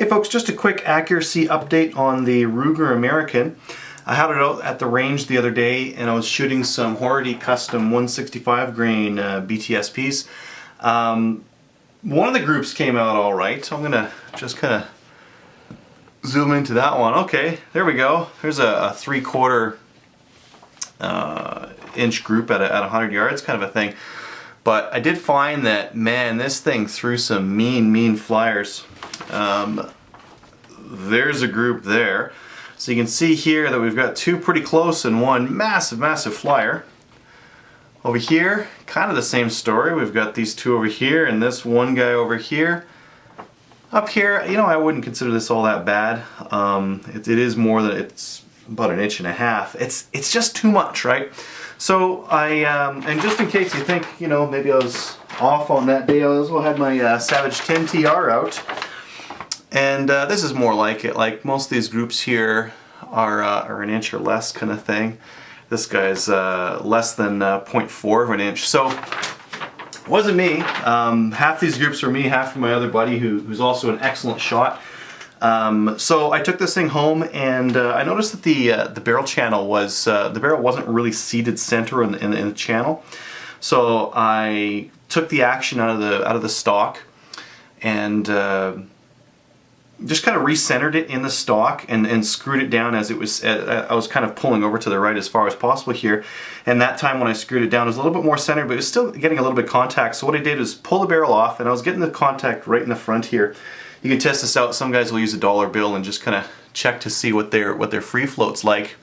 Hey folks, just a quick accuracy update on the Ruger American. I had it out at the range the other day and I was shooting some Hornady custom 165 grain BTSPs. One of the groups came out alright, so I'm going to just kind of zoom into that one. Okay, there we go. There's a 3/4 inch group at 100 yards kind of a thing. But I did find that, man, this thing threw some mean flyers. There's a group there. So you can see here that we've got two pretty close and one massive flyer. Over here, kind of the same story. We've got these two over here and this one guy over here. Up here, you know, I wouldn't consider this all that bad. It is more than, it's about 1.5 inches. It's just too much, right? So and just in case you think, you know, maybe I was off on that day, I also had my Savage 10 TR out. And this is more like it. Like most of these groups here are 1 inch or less kind of thing. This guy's less than 0.4 of an inch. So it wasn't me. Half these groups are me, half from my other buddy who's also an excellent shot. So I took this thing home and I noticed that the barrel channel was, the barrel wasn't really seated center in the channel. So I took the action out of the stock and just kind of recentered it in the stock and screwed it down as it was. I was kind of pulling over to the right as far as possible here, and that time when I screwed it down it was a little bit more centered, but it was still getting a little bit of contact. So what I did is pull the barrel off, and I was getting the contact right in the front here. You can test this out. Some guys will use a dollar bill and just kind of check to see what their free float's like.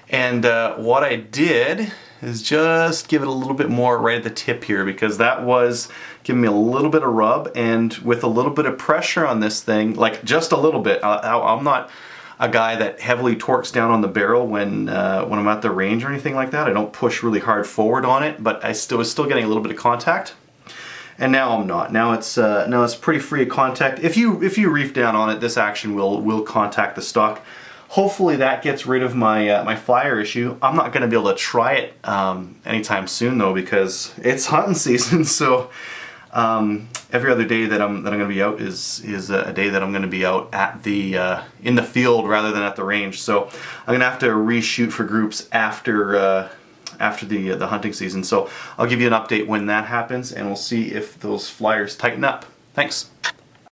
And what I did is just give it a little bit more right at the tip here, because that was giving me a little bit of rub, and with a little bit of pressure on this thing, like just a little bit. I'm not a guy that heavily torques down on the barrel when I'm at the range or anything like that. I don't push really hard forward on it, but I was still getting a little bit of contact. And now I'm not. Now it's pretty free of contact. If you reef down on it, this action will contact the stock. Hopefully that gets rid of my my flyer issue. I'm not going to be able to try it anytime soon though, because it's hunting season. So every other day that I'm going to be out is a day that I'm going to be out at the in the field rather than at the range. So I'm going to have to reshoot for groups after the hunting season. So I'll give you an update when that happens, and we'll see if those flyers tighten up. Thanks.